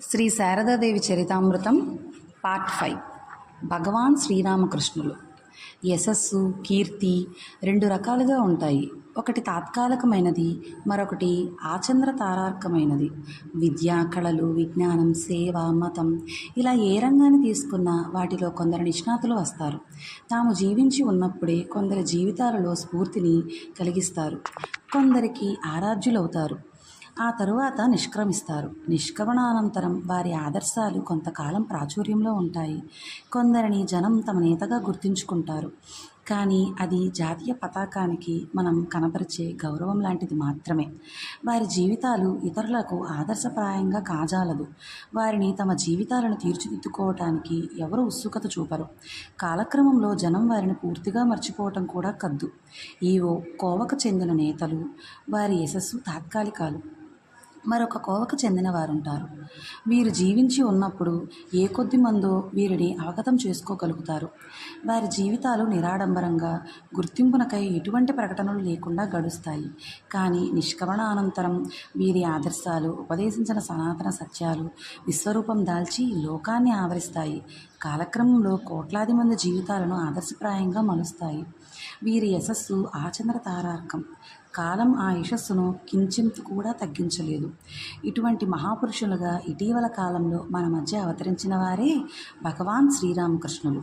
Shri Sharada Devi చరితామృతం part 5. భగవాన్ శ్రీరామకృష్ణులు. యశస్సు, కీర్తి రెండు రకాలుగా ఉంటాయి. ఒకటి తాత్కాలికమైనది, మరొకటి ఆచంద్ర తారార్కమైనది. విద్య, కళలు, విజ్ఞానం, సేవ, మతం ఇలా ఏ రంగాన్ని తీసుకున్నా వాటిలో కొందరు నిష్ణాతులు వస్తారు. తాము జీవించి ఉన్నప్పుడే కొందరి జీవితాలలో స్ఫూర్తిని కలిగిస్తారు, కొందరికి ఆరాధ్యులవుతారు. ఆ తరువాత నిష్క్రమిస్తారు. నిష్క్రమణానంతరం వారి ఆదర్శాలు కొంతకాలం ప్రాచుర్యంలో ఉంటాయి. కొందరిని జనం తమ నేతగా గుర్తించుకుంటారు. కానీ అది జాతీయ పతాకానికి మనం కనపరిచే గౌరవం లాంటిది మాత్రమే. వారి జీవితాలు ఇతరులకు ఆదర్శప్రాయంగా కాజాలదు. వారిని తమ జీవితాలను తీర్చిదిద్దుకోవటానికి ఎవరు ఉత్సుకత చూపరు. కాలక్రమంలో జనం వారిని పూర్తిగా మర్చిపోవటం కూడా కద్దు. ఈవో కోవకు చెందిన నేతలు, వారి యశస్సు తాత్కాలికాలు. మరొక కోవకు చెందిన వారుంటారు. వీరు జీవించి ఉన్నప్పుడు ఏ కొద్ది మందో వీరిని అవగతం చేసుకోగలుగుతారు. వారి జీవితాలు నిరాడంబరంగా, గుర్తింపునకై ఎటువంటి ప్రకటనలు లేకుండా గడుస్తాయి. కానీ నిష్క్రమణ అనంతరం వీరి ఆదర్శాలు, ఉపదేశించిన సనాతన సత్యాలు విశ్వరూపం దాల్చి లోకాన్ని ఆవరిస్తాయి. కాలక్రమంలో కోట్లాది మంది జీవితాలను ఆదర్శప్రాయంగా మలుస్తాయి. వీరి యశస్సు ఆచంద్ర తారార్కం. కాలం ఆ యశస్సును కించింత కూడా తగ్గించలేదు. ఇటువంటి మహాపురుషులుగా ఇటీవల కాలంలో మన మధ్య అవతరించిన వారే భగవాన్ శ్రీరామకృష్ణులు.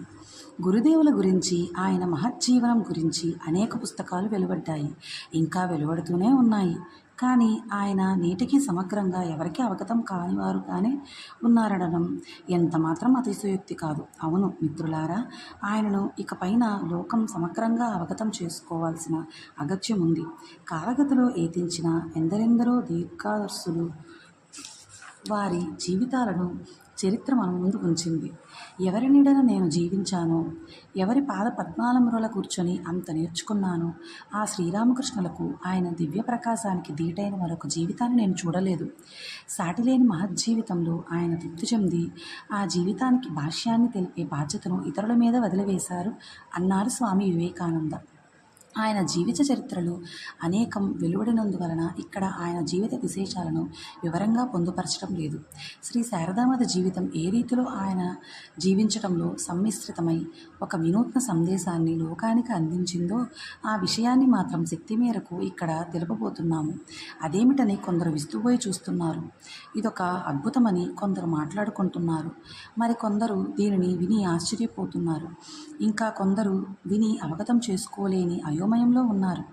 గురుదేవుల గురించి, ఆయన మహజ్జీవనం గురించి అనేక పుస్తకాలు వెలువడ్డాయి, ఇంకా వెలువడుతూనే ఉన్నాయి. కానీ ఆయన నేటికి సమగ్రంగా ఎవరికీ అవగతం కానివారుగానే ఉన్నారనడం ఎంత మాత్రం అతిశయోక్తి కాదు. అవును మిత్రులారా, ఆయనను ఇకపైన లోకం సమగ్రంగా అవగతం చేసుకోవాల్సిన అగత్యం ఉంది. కాలగతిలో ఏతించిన ఎందరెందరో దీర్ఘదర్శులు వారి జీవితాలను చరిత్ర మన ముందు ఉంచింది. ఎవరి నీడన నేను జీవించానో, ఎవరి పాద పద్మాలమురల కూర్చొని అంత నేర్చుకున్నానో, ఆ శ్రీరామకృష్ణులకు, ఆయన దివ్య ప్రకాశానికి దీటైన మరొక జీవితాన్ని నేను చూడలేదు. సాటిలేని మహజ్జీవితంలో ఆయన తృప్తి చెంది ఆ జీవితానికి భాష్యాన్ని తెలిపే బాధ్యతను ఇతరుల మీద వదిలివేశారు అన్నారు స్వామి వివేకానంద. ఆయన జీవిత చరిత్రలు అనేకం వెలువడినందువలన ఇక్కడ ఆయన జీవిత విశేషాలను వివరంగా పొందుపరచడం లేదు. శ్రీ శారదామాత జీవితం ఏ రీతిలో ఆయన జీవించడంలో సమ్మిశ్రితమై ఒక వినూత్న సందేశాన్ని లోకానికి అందించిందో ఆ విషయాన్ని మాత్రం శక్తి మేరకు ఇక్కడ తెలుపబోతున్నాము. అదేమిటని కొందరు విస్తుపోయి చూస్తున్నారు. ఇదొక అద్భుతమని కొందరు మాట్లాడుకుంటున్నారు. మరికొందరు దీనిని విని ఆశ్చర్యపోతున్నారు. ఇంకా కొందరు విని అవగతం చేసుకోలేని అయోమయంలో ఉన్నారు.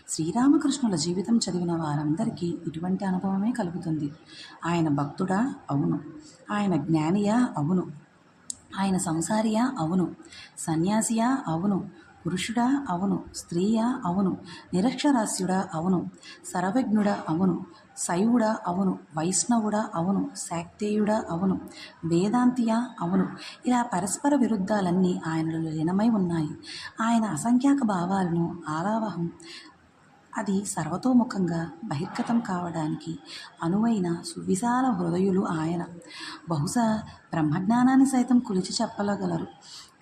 శ్రీరామకృష్ణుల జీవితం చదివిన వారందరికీ ఇటువంటి అనుభవమే కలుగుతుంది. ఆయన భక్తుడా? అవును. ఆయన జ్ఞానియా? అవును. ఆయన సంసారియా? అవును. సన్యాసియా? అవును. పురుషుడా? అవును. స్త్రీయా? అవును. నిరక్షరాస్యుడా? అవును. సర్వజ్ఞుడా? అవును. శైవుడా? అవును. వైష్ణవుడా? అవును. శాక్తేయుడా? అవును. వేదాంతియా? అవును. ఇలా పరస్పర విరుద్ధాలన్నీ ఆయనలో లీనమై ఉన్నాయి. ఆయన అసంఖ్యాక భావాలను ఆలావహం అది సర్వతోముఖంగా బహిర్గతం కావడానికి అనువైన సువిశాల హృదయులు ఆయన. బహుశా బ్రహ్మజ్ఞానాన్ని సైతం కొలిచి చెప్పగలరు.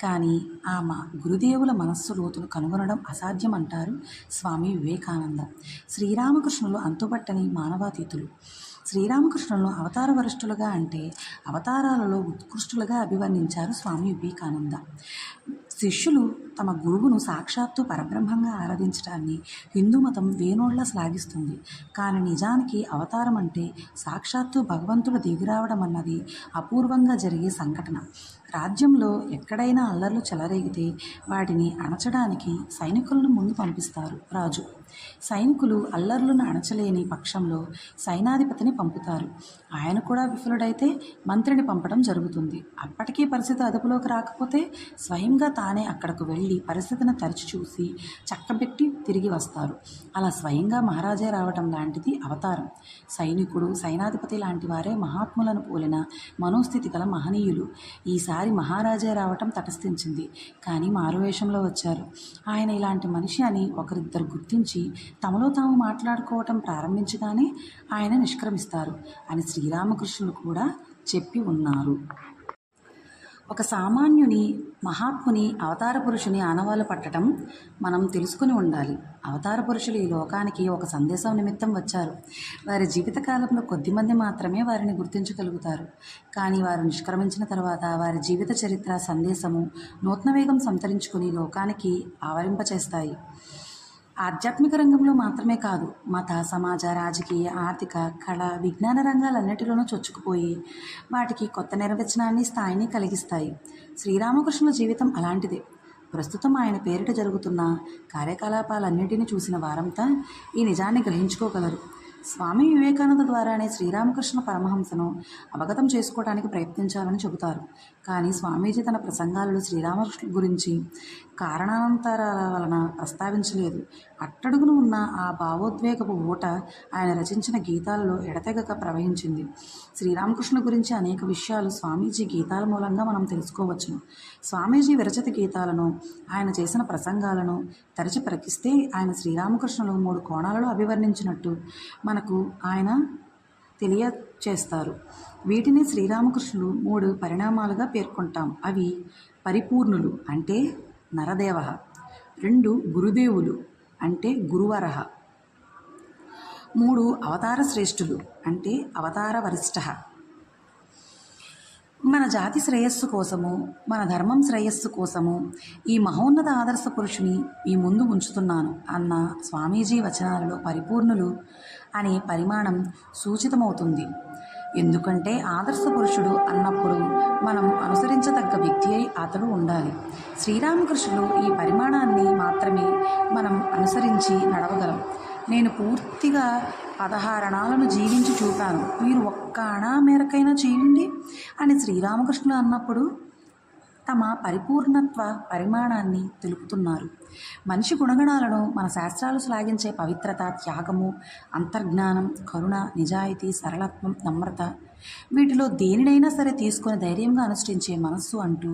కానీ ఆ గురుదేవుల మనస్సు లోతును కనుగొనడం అసాధ్యం అంటారు స్వామి వివేకానంద. శ్రీరామకృష్ణులు అంతుపట్టని మానవాతీతులు. శ్రీరామకృష్ణులను అవతార వరిష్ఠులుగా అంటే అవతారాలలో ఉత్కృష్టులుగా అభివర్ణించారు స్వామి వివేకానంద. శిష్యులు తమ గురువును సాక్షాత్తు పరబ్రహ్మంగా ఆరాధించడాన్ని హిందూ మతం వేనోళ్లా శ్లాఘిస్తుంది. కానీ నిజానికి అవతారం అంటే సాక్షాత్తు భగవంతుడు దిగిరావడం అన్నది అపూర్వంగా జరిగే సంఘటన. రాజ్యంలో ఎక్కడైనా అల్లర్లు చెలరేగితే వాటిని అణచడానికి సైనికులను ముందు పంపిస్తారు రాజు. సైనికులు అల్లర్లను అణచలేని పక్షంలో సైనాధిపతిని పంపుతారు. ఆయన కూడా విఫలుడైతే మంత్రిని పంపడం జరుగుతుంది. అప్పటికీ పరిస్థితి అదుపులోకి రాకపోతే స్వయంగా తానే అక్కడకు వెళ్ళి పరిస్థితిని తరచి చూసి చక్కబెట్టి తిరిగి వస్తారు. అలా స్వయంగా మహారాజే రావడం లాంటిది అవతారం. సైనికుడు, సైనాధిపతి లాంటి వారే మహాత్ములను పోలిన మనోస్థితి గల మహనీయులు. ఈసారి మహారాజే రావటం తటస్థించింది. కానీ మారువేషంలో వచ్చారు. ఆయన ఇలాంటి మనిషి అని ఒకరిద్దరు గుర్తించి తమలో తాము మాట్లాడుకోవటం ప్రారంభించగానే ఆయన నిష్క్రమిస్తారు అని శ్రీరామకృష్ణులు కూడా చెప్పి ఉన్నారు. ఒక సామాన్యుని మహాత్ముని అవతార పురుషుని ఆనవాలు పట్టడం మనం తెలుసుకుని ఉండాలి. అవతార పురుషులు ఈ లోకానికి ఒక సందేశం నిమిత్తం వచ్చారు. వారి జీవితకాలంలో కొద్దిమంది మాత్రమే వారిని గుర్తించగలుగుతారు. కానీ వారు నిష్క్రమించిన తర్వాత వారి జీవిత చరిత్ర సందేశము నూతన వేగం సంతరించుకుని లోకానికి ఆవరింపచేస్తాయి. ఆధ్యాత్మిక రంగంలో మాత్రమే కాదు, మత, సమాజ, రాజకీయ, ఆర్థిక, కళ, విజ్ఞాన రంగాలన్నిటిలోనూ చొచ్చుకుపోయి వాటికి కొత్త నిర్వచనాన్ని, స్థాయిని కలిగిస్తాయి. శ్రీరామకృష్ణుల జీవితం అలాంటిదే. ప్రస్తుతం ఆయన పేరిట జరుగుతున్న కార్యకలాపాలన్నింటినీ చూసిన వారంతా ఈ నిజాన్ని గ్రహించుకోగలరు. స్వామి వివేకానంద ద్వారానే శ్రీరామకృష్ణ పరమహంసను అవగతం చేసుకోవడానికి ప్రయత్నించాలని చెబుతారు. కానీ స్వామీజీ తన ప్రసంగాలలో శ్రీరామకృష్ణ గురించి కారణాంతరాల వలన ప్రస్తావించలేదు. అట్టడుగున ఉన్న ఆ భావోద్వేగపు ఊట ఆయన రచించిన గీతాలలో ఎడతెగక ప్రవహించింది. శ్రీరామకృష్ణ గురించి అనేక విషయాలు స్వామీజీ గీతాల మూలంగా మనం తెలుసుకోవచ్చును. స్వామీజీ విరచిత గీతాలను, ఆయన చేసిన ప్రసంగాలను తరచి ప్రకిస్తే ఆయన శ్రీరామకృష్ణులు 3 కోణాలలో అభివర్ణించినట్టు మనకు ఆయన తెలియచేస్తారు. వీటిని శ్రీరామకృష్ణులు 3 పరిణామాలుగా పేర్కొంటాం. అవి పరిపూర్ణులు అంటే నరదేవ, 2 గురుదేవులు అంటే గురువరహ, 3 అవతార శ్రేష్ఠులు అంటే అవతార వరిష్ఠ. మన జాతి శ్రేయస్సు కోసము, మన ధర్మం శ్రేయస్సు కోసము ఈ మహోన్నత ఆదర్శ పురుషుని మీ ముందు ఉంచుతున్నాను అన్న స్వామీజీ వచనాలలో పరిపూర్ణులు అనే పరిమాణం సూచితమవుతుంది. ఎందుకంటే ఆదర్శ పురుషుడు అన్నప్పుడు మనం అనుసరించదగ్గ వ్యక్తి అయి అతడు ఉండాలి. శ్రీరామకృష్ణులు ఈ పరిమాణాన్ని మాత్రమే మనం అనుసరించి నడవగలం. నేను పూర్తిగా 16 అణాలను జీవించి చూపాను, మీరు ఒక్క అణా మేరకైనా చేయండి అని శ్రీరామకృష్ణులు అన్నప్పుడు తమ పరిపూర్ణత్వ పరిమాణాన్ని తెలుపుతున్నారు. మనిషి గుణగణాలను మన శాస్త్రాలు శ్లాఘించే పవిత్రత, త్యాగము, అంతర్జ్ఞానం, కరుణ, నిజాయితీ, సరళత్వం, నమ్రత, వీటిలో దేనినైనా సరే తీసుకొని ధైర్యంగా అనుష్ఠించే మనస్సు అంటూ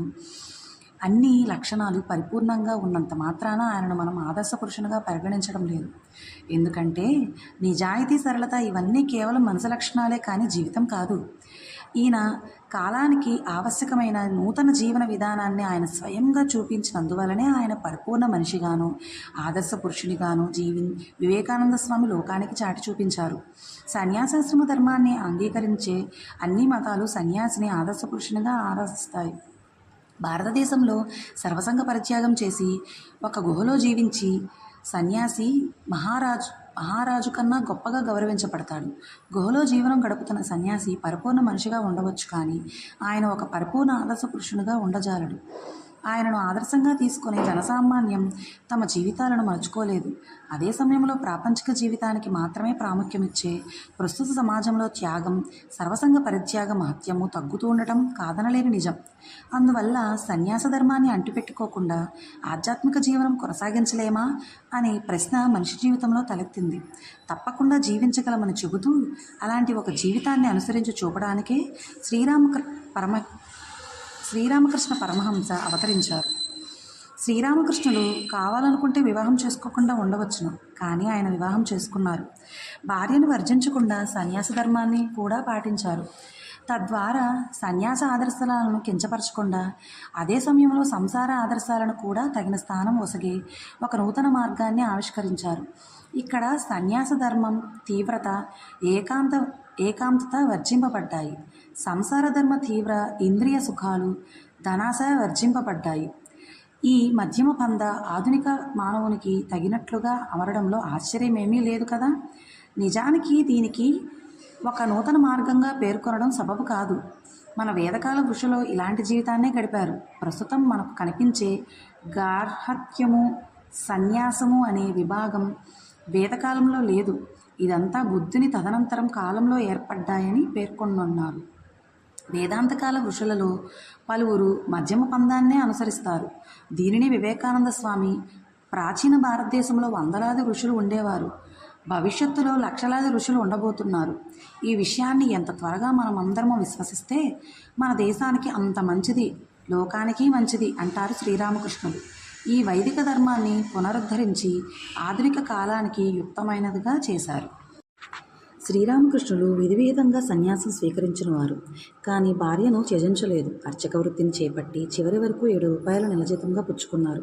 అన్ని లక్షణాలు పరిపూర్ణంగా ఉన్నంత మాత్రాన ఆయనను మనం ఆదర్శ పురుషునిగా పరిగణించడం లేదు. ఎందుకంటే నిజాయితీ, సరళత ఇవన్నీ కేవలం మనసు లక్షణాలే కానీ జీవితం కాదు. ఈయన కాలానికి ఆవశ్యకమైన నూతన జీవన విధానాన్ని ఆయన స్వయంగా చూపించినందువలనే ఆయన పరిపూర్ణ మనిషిగాను ఆదర్శ పురుషునిగాను వివేకానంద స్వామి లోకానికి చాటి చూపించారు. సన్యాసాశ్రమ ధర్మాన్ని అంగీకరించే అన్ని మతాలు సన్యాసిని ఆదర్శ పురుషునిగా ఆరాధిస్తాయి. భారతదేశంలో సర్వసంగ పరిత్యాగం చేసి ఒక గుహలో జీవించి సన్యాసి మహారాజు కన్నా గొప్పగా గౌరవించబడతాడు. గుహలో జీవనం గడుపుతున్న సన్యాసి పరిపూర్ణ మనిషిగా ఉండవచ్చు, కానీ ఆయన ఒక పరిపూర్ణ ఆదర్శ పురుషునిగా ఉండజాలడు. ఆయనను ఆదర్శంగా తీసుకునే జనసామాన్యం తమ జీవితాలను మలుచుకోలేదు. అదే సమయంలో ప్రాపంచిక జీవితానికి మాత్రమే ప్రాముఖ్యమిచ్చే ప్రస్తుత సమాజంలో త్యాగం, సర్వసంగ పరిత్యాగ మహత్యము తగ్గుతూ ఉండటం కాదనలేని నిజం. అందువల్ల సన్యాస ధర్మాన్ని అంటిపెట్టుకోకుండా ఆధ్యాత్మిక జీవనం కొనసాగించలేమా అనే ప్రశ్న మనిషి జీవితంలో తలెత్తింది. తప్పకుండా జీవించగలమని చెబుతూ అలాంటి ఒక జీవితాన్ని అనుసరించి చూపడానికే శ్రీరామకృష్ణ పరమహంస అవతరించారు. శ్రీరామకృష్ణులు కావాలనుకుంటే వివాహం చేసుకోకుండా ఉండవచ్చును, కానీ ఆయన వివాహం చేసుకున్నారు. భార్యను వర్జించకుండా సన్యాస ధర్మాన్ని కూడా పాటించారు. తద్వారా సన్యాస ఆదర్శాలను కించపరచకుండా అదే సమయంలో సంసార ఆదర్శాలను కూడా తగిన స్థానం ఒసగే ఒక నూతన మార్గాన్ని ఆవిష్కరించారు. ఇక్కడ సన్యాస ధర్మం తీవ్రత, ఏకాంతత వర్జింపబడ్డాయి. సంసార ధర్మ తీవ్ర ఇంద్రియ సుఖాలు, ధనాశ వర్జింపబడ్డాయి. ఈ మధ్యమ పంద ఆధునిక మానవునికి తగినట్లుగా అమరడంలో ఆశ్చర్యమేమీ లేదు కదా. నిజానికి దీనికి ఒక నూతన మార్గంగా పేర్కొనడం సబబు కాదు. మన వేదకాల ఋషులు ఇలాంటి జీవితాన్నే గడిపారు. ప్రస్తుతం మనకు కనిపించే గార్హత్యము, సన్యాసము అనే విభాగం వేదకాలంలో లేదు. ఇదంతా బుద్ధుని తదనంతరం కాలంలో ఏర్పడ్డాయని పేర్కొన్నారు. వేదాంతకాల ఋషులలో పలువురు మధ్యమ పందాన్నే అనుసరిస్తారు. దీనిని వివేకానంద స్వామి ప్రాచీన భారతదేశంలో వందలాది ఋషులు ఉండేవారు, భవిష్యత్తులో లక్షలాది ఋషులు ఉండబోతున్నారు. ఈ విషయాన్ని ఎంత త్వరగా మనం అందరము విశ్వసిస్తే మన దేశానికి అంత మంచిది, లోకానికి మంచిది అంటారు శ్రీరామకృష్ణుడు. ఈ వైదిక ధర్మాన్ని పునరుద్ధరించి ఆధునిక కాలానికి యుక్తమైనదిగా చేశారు. శ్రీరామకృష్ణులు విధివేదంగా సన్యాసం స్వీకరించిన వారు, కానీ భార్యను త్యజించలేదు. అర్చక వృత్తిని చేపట్టి చివరి వరకు 7 రూపాయల నెలజీతంగా పుచ్చుకున్నారు.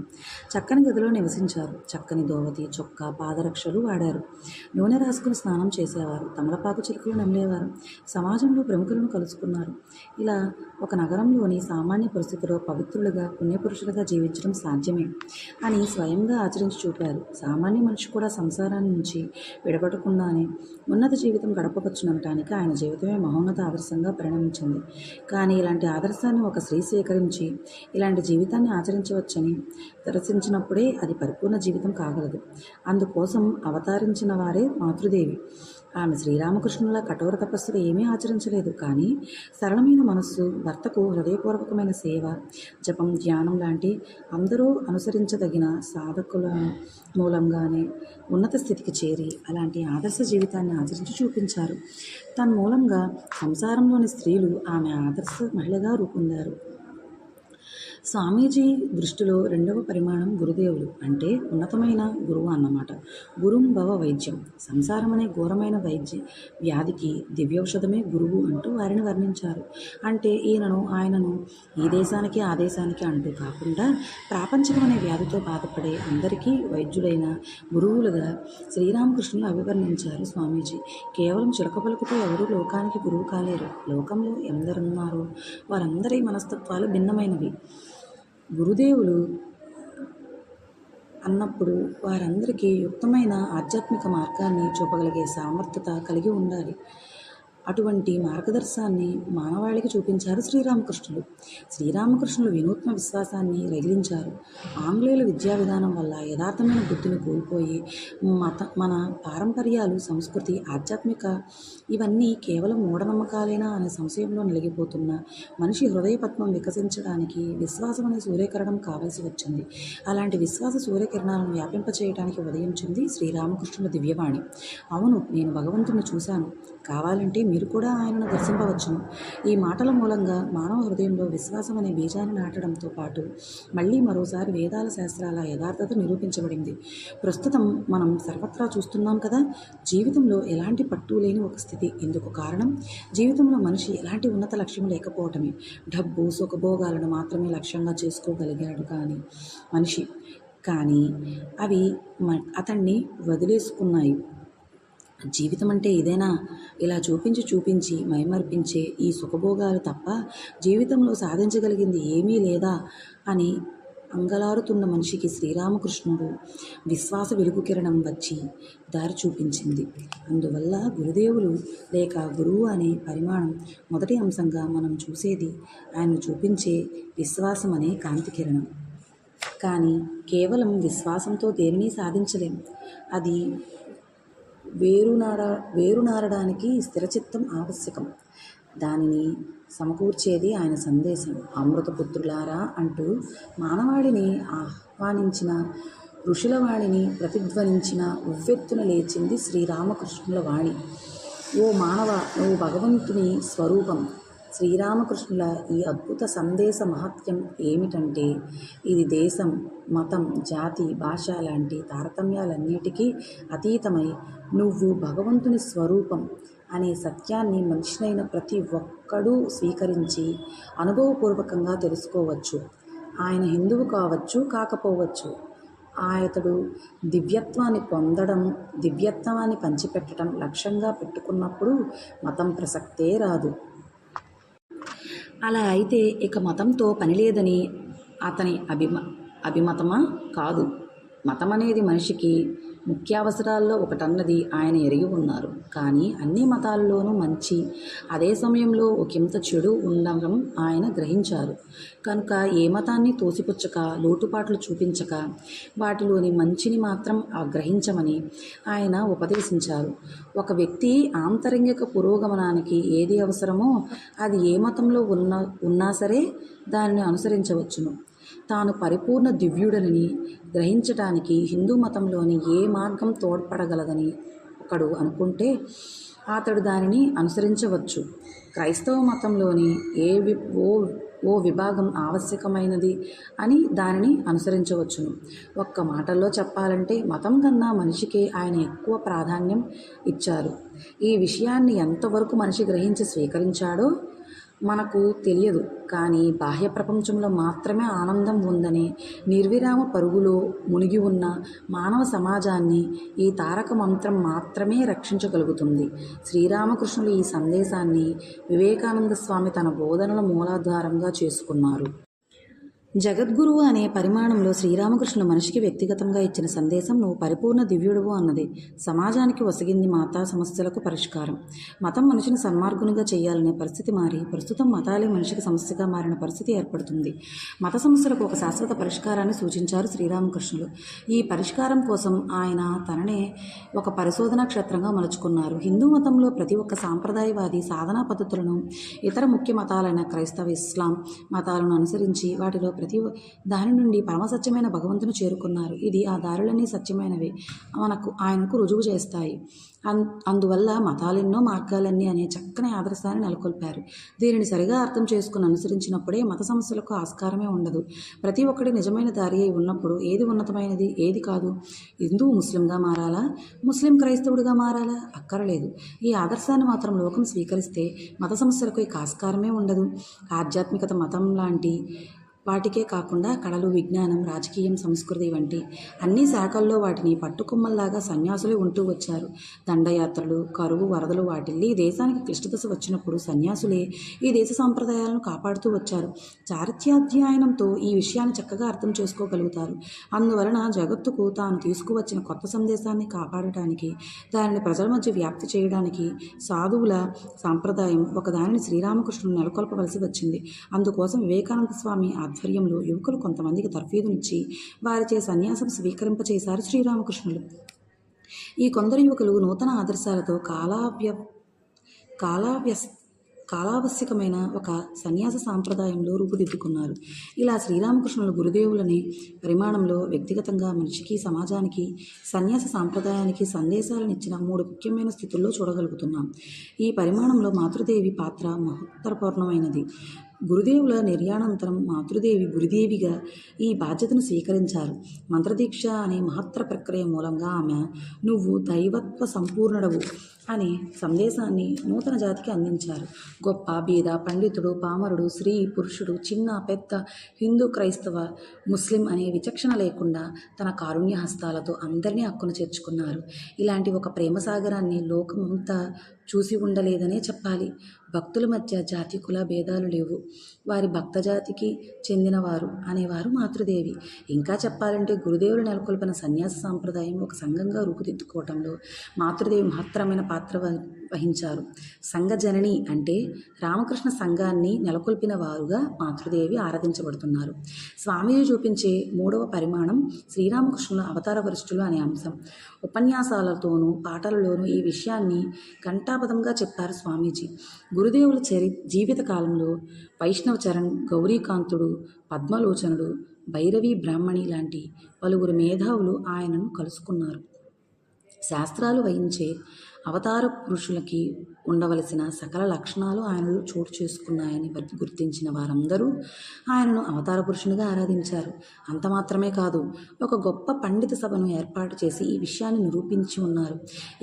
చక్కని గదిలో నివసించారు. చక్కని దోవతి, చొక్కా, పాదరక్షలు వాడారు. నూనె రాసుకుని స్నానం చేసేవారు. తమలపాకు చిలుకలు నమిలేవారు. సమాజంలో ప్రముఖులను కలుసుకున్నారు. ఇలా ఒక నగరంలోని సామాన్య పరిస్థితిలో పవిత్రులుగా, పుణ్యపురుషులుగా జీవించడం సాధ్యమే అని స్వయంగా ఆచరించి చూపారు. సామాన్య మనిషి కూడా సంసారాన్ని నుంచి విడబడకుండానే ఉన్నత జీవితం గడపవచ్చుననటానికి ఆయన జీవితమే మహోన్నత ఆదర్శంగా పరిణమించింది. కానీ ఇలాంటి ఆదర్శాన్ని ఒక స్త్రీ స్వీకరించి ఇలాంటి జీవితాన్ని ఆచరించవచ్చని దర్శించినప్పుడే అది పరిపూర్ణ జీవితం కాగలదు. అందుకోసం అవతరించిన వారే మాతృదేవి. ఆమె శ్రీరామకృష్ణుల కఠోర తపస్సులు ఏమీ ఆచరించలేదు. కానీ సరళమైన మనస్సు, భర్తకు హృదయపూర్వకమైన సేవ, జపం, ధ్యానం లాంటి అందరూ అనుసరించదగిన సాధకుల మూలంగానే ఉన్నత స్థితికి చేరి అలాంటి ఆదర్శ జీవితాన్ని ఆచరించి చూపించారు. తన్మూలంగా సంసారంలోని స్త్రీలు ఆమె ఆదర్శ మహిళగా రూపొందారు. స్వామీజీ దృష్టిలో 2వ పరిమాణం గురుదేవులు అంటే ఉన్నతమైన గురువు అన్నమాట. గురుం భవ వైద్యం, సంసారం అనే ఘోరమైన వ్యాధికి దివ్యౌషధమే గురువు అంటూ వారిని వర్ణించారు. అంటే ఈయనను ఆయనను ఈ దేశానికి ఆ దేశానికి అంటూ కాకుండా ప్రాపంచికమనే వ్యాధితో బాధపడే అందరికీ వైద్యుడైన గురువులుగా శ్రీరామకృష్ణులు అభివర్ణించారు స్వామీజీ. కేవలం చిలక పలుకుతో ఎవరూ లోకానికి గురువు కాలేరు. లోకంలో ఎందరున్నారో వారందరి మనస్తత్వాలు భిన్నమైనవి. గురుదేవులు అన్నప్పుడు వారందరికీ యుక్తమైన ఆధ్యాత్మిక మార్గాన్ని చూపగలిగే సామర్థ్యత కలిగి ఉండాలి. అటువంటి మార్గదర్శాన్ని మానవాళికి చూపించారు శ్రీరామకృష్ణులు. శ్రీరామకృష్ణులు వినూత్న విశ్వాసాన్ని రగిలించారు. ఆంగ్లేయుల విద్యా విధానం వల్ల యథార్థమైన బుద్ధిని కోల్పోయి మన పారంపర్యాలు, సంస్కృతి, ఆధ్యాత్మిక ఇవన్నీ కేవలం మూఢనమ్మకాలేనా అనే సంశయంలో నలిగిపోతున్న మనిషి హృదయపద్మం వికసించడానికి విశ్వాసం అనే సూర్యకిరణం కావలసి వచ్చింది. అలాంటి విశ్వాస సూర్యకిరణాలను వ్యాపింపచేయడానికి ఉదయించింది శ్రీరామకృష్ణుల దివ్యవాణి. అవును, నేను భగవంతుని చూశాను, కావాలంటే మీరు కూడా ఆయనను దర్శింపవచ్చును. ఈ మాటల మూలంగా మానవ హృదయంలో విశ్వాసం అనే బీజాన్ని నాటడంతో పాటు మళ్ళీ మరోసారి వేదాల శాస్త్రాల యథార్థత నిరూపించబడింది. ప్రస్తుతం మనం సర్వత్రా చూస్తున్నాం కదా, జీవితంలో ఎలాంటి పట్టు లేని ఒక స్థితి. ఇందుకు కారణం జీవితంలో మనిషి ఎలాంటి ఉన్నత లక్ష్యం లేకపోవటమే. డబ్బు, సుఖభోగాలను మాత్రమే లక్ష్యంగా చేసుకోగలిగాడు మనిషి. కానీ అవి అతన్ని వదిలేసుకున్నాయి. జీవితం అంటే ఇదేనా? ఇలా చూపించి మైమర్పించే ఈ సుఖభోగాలు తప్ప జీవితంలో సాధించగలిగింది ఏమీ లేదా అని అంగలారుతున్న మనిషికి శ్రీరామకృష్ణుడు విశ్వాస వెలుగు కిరణం వచ్చి దారి చూపించింది. అందువల్ల గురుదేవులు లేక గురువు అనే పరిమాణం మొదటి అంశంగా మనం చూసేది ఆయన చూపించే విశ్వాసం అనే కాంతి కిరణం. కానీ కేవలం విశ్వాసంతో దేనిని సాధించలేం. అది వేరునారడానికి స్థిరచిత్తం ఆవశ్యకం. దానిని సమకూర్చేది ఆయన సందేశం. అమృతపుత్రులారా అంటూ మానవాళిని ఆహ్వానించిన, ఋషుల వాణిని ప్రతిధ్వనించిన ఉవ్వెత్తున లేచింది శ్రీరామకృష్ణుల వాణి. ఓ మానవ, నువ్వు భగవంతుని స్వరూపం. శ్రీరామకృష్ణుల ఈ అద్భుత సందేశ మహత్యం ఏమిటంటే ఇది దేశం, మతం, జాతి, భాష లాంటి తారతమ్యాలన్నిటికీ అతీతమై నువ్వు భగవంతుని స్వరూపం అనే సత్యాన్ని మనిషినైన ప్రతి ఒక్కడూ స్వీకరించి అనుభవపూర్వకంగా తెలుసుకోవచ్చు. ఆయన హిందువు కావచ్చు, కాకపోవచ్చు. ఆయతడు దివ్యత్వాన్ని పొందడం, దివ్యత్వాన్ని పంచిపెట్టడం లక్ష్యంగా పెట్టుకున్నప్పుడు మతం ప్రసక్తే రాదు. అలా అయితే ఇక మతంతో పనిలేదని అతని అభిమతమా? కాదు. మతం అనేది మనిషికి ముఖ్యావసరాల్లో ఒకటన్నది ఆయన ఎరిగి ఉన్నారు. కానీ అన్ని మతాల్లోనూ మంచి, అదే సమయంలో ఒకంత చెడు ఉండడం ఆయన గ్రహించారు. కనుక ఏ మతాన్ని తోసిపుచ్చక, లోటుపాట్లు చూపించక వాటిలోని మంచిని మాత్రం గ్రహించమని ఆయన ఉపదేశించారు. ఒక వ్యక్తి ఆంతరంగిక పురోగమనానికి ఏది అవసరమో అది ఏ మతంలో ఉన్నా సరే దానిని అనుసరించవచ్చును. తాను పరిపూర్ణ దివ్యుడనని గ్రహించటానికి హిందూ మతంలోని ఏ మార్గం తోడ్పడగలదని ఒకడు అనుకుంటే అతడు దానిని అనుసరించవచ్చు. క్రైస్తవ మతంలోని ఓ విభాగం ఆవశ్యకమైనది అని దానిని అనుసరించవచ్చును. ఒక్క మాటల్లో చెప్పాలంటే మతం కన్నా మనిషికే ఆయన ఎక్కువ ప్రాధాన్యం ఇచ్చారు. ఈ విషయాన్ని ఎంతవరకు మనిషి గ్రహించి స్వీకరించాడో మనకు తెలియదు. కానీ బాహ్య ప్రపంచంలో మాత్రమే ఆనందం ఉందనే నిర్విరామ పరుగులో మునిగి ఉన్న మానవ సమాజాన్ని ఈ తారక మంత్రం మాత్రమే రక్షించగలుగుతుంది. శ్రీరామకృష్ణులు ఈ సందేశాన్ని వివేకానంద స్వామి తన బోధనల మూలాధారంగా చేసుకున్నారు. జగద్గురువు అనే పరిమాణంలో శ్రీరామకృష్ణులు మనిషికి వ్యక్తిగతంగా ఇచ్చిన సందేశం నువ్వు పరిపూర్ణ దివ్యుడువు అన్నది. సమాజానికి వసగింది మాతా సమస్యలకు పరిష్కారం. మతం మనిషిని సన్మార్గునిగా చేయాలనే పరిస్థితి మారి ప్రస్తుతం మతాలే మనిషికి సమస్యగా మారిన పరిస్థితి ఏర్పడుతుంది. మత సమస్యలకు ఒక శాశ్వత పరిష్కారాన్ని సూచించారు శ్రీరామకృష్ణులు. ఈ పరిష్కారం కోసం ఆయన తననే ఒక పరిశోధనా క్షేత్రంగా మలుచుకున్నారు. హిందూ మతంలో ప్రతి ఒక్క సాంప్రదాయవాది సాధనా పద్ధతులను ఇతర ముఖ్య మతాలైన క్రైస్తవ, ఇస్లాం మతాలను అనుసరించి వాటిలో ప్రతి దాని నుండి పరమసత్యమైన భగవంతుని చేరుకున్నారు. ఇది ఆ దారులన్నీ సత్యమైనవే ఆయనకు రుజువు చేస్తాయి. అందువల్ల మతాలెన్నో మార్గాలన్నీ అనే చక్కని ఆదర్శాన్ని నెలకొల్పారు. దీనిని సరిగా అర్థం చేసుకుని అనుసరించినప్పుడే మత సమస్యలకు ఆస్కారమే ఉండదు. ప్రతి ఒక్కటి నిజమైన దారి అయి ఉన్నప్పుడు ఏది ఉన్నతమైనది, ఏది కాదు? హిందువు ముస్లింగా మారాలా? ముస్లిం క్రైస్తవుడిగా మారాలా? అక్కరలేదు. ఈ ఆదర్శాన్ని మాత్రం లోకం స్వీకరిస్తే మత సమస్యలకు ఇక ఆస్కారమే ఉండదు. ఆధ్యాత్మికత, మతం లాంటి వాటికే కాకుండా కళలు, విజ్ఞానం, రాజకీయం, సంస్కృతి వంటి అన్ని శాఖల్లో వాటిని పట్టుకొమ్మల్లాగా సన్యాసులే ఉంటూ వచ్చారు. దండయాత్రలు, కరువు, వరదలు వాటిల్లి దేశానికి క్లిష్టదశ వచ్చినప్పుడు సన్యాసులే ఈ దేశ సాంప్రదాయాలను కాపాడుతూ వచ్చారు. చారిత్రాధ్యయనంతో ఈ విషయాన్ని చక్కగా అర్థం చేసుకోగలుగుతారు. అందువలన జగత్తుకు తాను తీసుకువచ్చిన కొత్త సందేశాన్ని కాపాడటానికి, దానిని ప్రజల మధ్య వ్యాప్తి చేయడానికి సాధువుల సాంప్రదాయం ఒకదానిని శ్రీరామకృష్ణుడు నెలకొల్పవలసి వచ్చింది. అందుకోసం వివేకానంద స్వామి ఆధ్వర్యంలో యువకులు కొంతమందికి తర్ఫీదునిచ్చి వారిచే సన్యాసం స్వీకరింపచేశారు శ్రీరామకృష్ణులు. ఈ కొందరు యువకులు నూతన ఆదర్శాలతో కాలావశ్యకమైన ఒక సన్యాస సాంప్రదాయంలో రూపుదిద్దుకున్నారు. ఇలా శ్రీరామకృష్ణులు గురుదేవులని పరిమాణంలో వ్యక్తిగతంగా మనిషికి, సమాజానికి, సన్యాస సాంప్రదాయానికి సందేశాలను ఇచ్చిన 3 ముఖ్యమైన స్థితుల్లో చూడగలుగుతున్నాం. ఈ పరిమాణంలో మాతృదేవి పాత్ర మహత్తరపూర్ణమైనది. గురుదేవుల నిర్యాణానంతరం మాతృదేవి గురుదేవిగా ఈ బాధ్యతను స్వీకరించారు. మంత్రదీక్ష అనే మహత్తర ప్రక్రియ మూలంగా ఆమె నువ్వు దైవత్వ సంపూర్ణుడవు అనే సందేశాన్ని నూతన జాతికి అందించారు. గొప్ప, బీద, పండితుడు, పామరుడు, స్త్రీ, పురుషుడు, చిన్న, పెద్ద, హిందూ, క్రైస్తవ, ముస్లిం అనే విచక్షణ లేకుండా తన కారుణ్య హస్తాలతో అందరినీ హక్కును చేర్చుకున్నారు. ఇలాంటి ఒక ప్రేమసాగరాన్ని లోకమంతా చూసి ఉండలేదనే చెప్పాలి. భక్తుల మధ్య జాతి, కుల భేదాలు లేవు. వారి భక్త జాతికి చెందినవారు అనేవారు మాతృదేవి. ఇంకా చెప్పాలంటే గురుదేవులు నెలకొల్పిన సన్యాస సాంప్రదాయం ఒక సంఘంగా రూపుదిద్దుకోవటంలో మాతృదేవి మహత్తరమైన పాత్ర వహించారు. సంఘ జనని అంటే రామకృష్ణ సంఘాన్ని నెలకొల్పిన వారుగా మాతృదేవి ఆరాధించబడుతున్నారు. స్వామీజీ చూపించే 3వ పరిమాణం శ్రీరామకృష్ణుల అవతార వరిష్ఠులు అనే అంశం. ఉపన్యాసాలతోనూ పాటలలోనూ ఈ విషయాన్ని ఘంటాపథంగా చెప్పారు స్వామీజీ. గురుదేవుల జీవిత కాలంలో వైష్ణవ చరణ్, గౌరీకాంతుడు, పద్మలోచనుడు, భైరవి బ్రాహ్మణి లాంటి పలువురు మేధావులు ఆయనను కలుసుకున్నారు. శాస్త్రాలు వహించే అవతార పురుషులకి ఉండవలసిన సకల లక్షణాలు ఆయనలో చోటు చేసుకున్నాయని గుర్తించిన వారందరూ ఆయనను అవతార పురుషునిగా ఆరాధించారు. అంత మాత్రమే కాదు, ఒక గొప్ప పండిత సభను ఏర్పాటు చేసి ఈ విషయాన్ని నిరూపించి ఉన్నారు.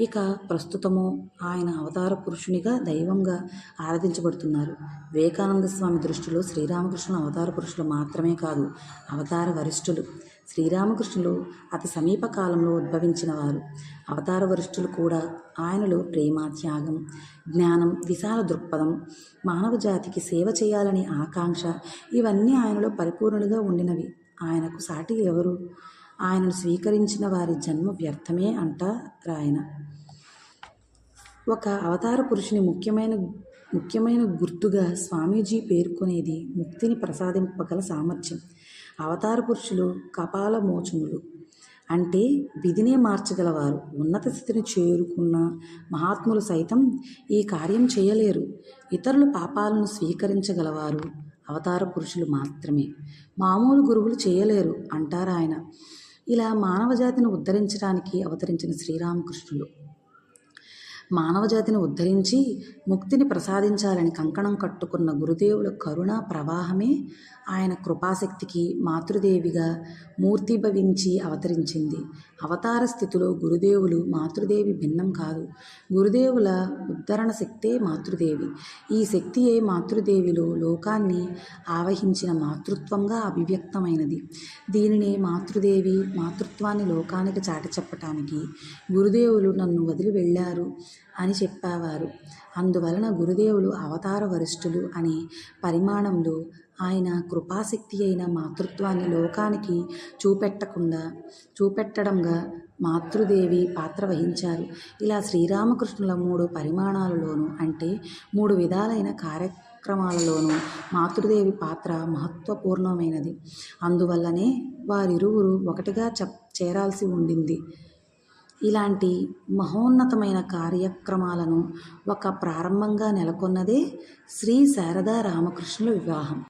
ఇక ప్రస్తుతము ఆయన అవతార పురుషునిగా, దైవంగా ఆరాధించబడుతున్నారు. వివేకానంద స్వామి దృష్టిలో శ్రీరామకృష్ణులు అవతార పురుషులు మాత్రమే కాదు, అవతార వరిష్ఠులు. శ్రీరామకృష్ణులు అతి సమీప కాలంలో ఉద్భవించిన వారు. అవతార వరిష్ఠులు కూడా ఆయనలో ప్రేమ, త్యాగం, జ్ఞానం, విశాల దృక్పథం, మానవ జాతికి సేవ చేయాలనే ఆకాంక్ష ఇవన్నీ ఆయనలో పరిపూర్ణులుగా ఉండినవి. ఆయనకు సాటి ఎవరు? ఆయనను స్వీకరించిన వారి జన్మ వ్యర్థమే అంటారాయన. ఒక అవతార పురుషుని ముఖ్యమైన గుర్తుగా స్వామీజీ పేర్కొనేది ముక్తిని ప్రసాదింపగల సామర్థ్యం. అవతార పురుషులు కపాలమోచనులు అంటే విధినే మార్చగలవారు. ఉన్నత స్థితిని చేరుకున్న మహాత్ములు సైతం ఈ కార్యం చేయలేరు. ఇతరుల పాపాలను స్వీకరించగలవారు అవతార పురుషులు మాత్రమే. మామూలు గురువులు చేయలేరు అంటారాయన. ఇలా మానవజాతిని ఉద్ధరించడానికి అవతరించిన శ్రీరామకృష్ణులు మానవజాతిని ఉద్ధరించి ముక్తిని ప్రసాదించాలని కంకణం కట్టుకున్న గురుదేవుల కరుణా ప్రవాహమే ఆయన కృపాశక్తికి మాతృదేవిగా మూర్తిభవించి అవతరించింది. అవతార స్థితిలో గురుదేవులు మాతృదేవి భిన్నం కాదు. గురుదేవుల ఉద్ధరణ శక్తే మాతృదేవి. ఈ శక్తియే మాతృదేవిలో లోకాన్ని ఆవహించిన మాతృత్వంగా అభివ్యక్తమైనది. దీనినే మాతృదేవి మాతృత్వాన్ని లోకానికి చాటి చెప్పటానికి గురుదేవులు నన్ను వదిలి వెళ్ళారు అని చెప్పేవారు. అందువలన గురుదేవులు అవతార వరిష్ఠులు అనే పరిమాణంలో ఆయన కృపాశక్తి అయిన మాతృత్వాన్ని లోకానికి చూపెట్టడంగా మాతృదేవి పాత్ర వహించారు. ఇలా శ్రీరామకృష్ణుల 3 పరిమాణాలలోనూ అంటే 3 విధాలైన కార్యక్రమాలలోనూ మాతృదేవి పాత్ర మహత్వపూర్ణమైనది. అందువల్లనే వారిరువురు ఒకటిగా చేరాల్సి ఉండింది. ఇలాంటి మహోన్నతమైన కార్యక్రమాలను ఒక ప్రారంభంగా నెలకొన్నదే శ్రీ శారదా రామకృష్ణుల వివాహం.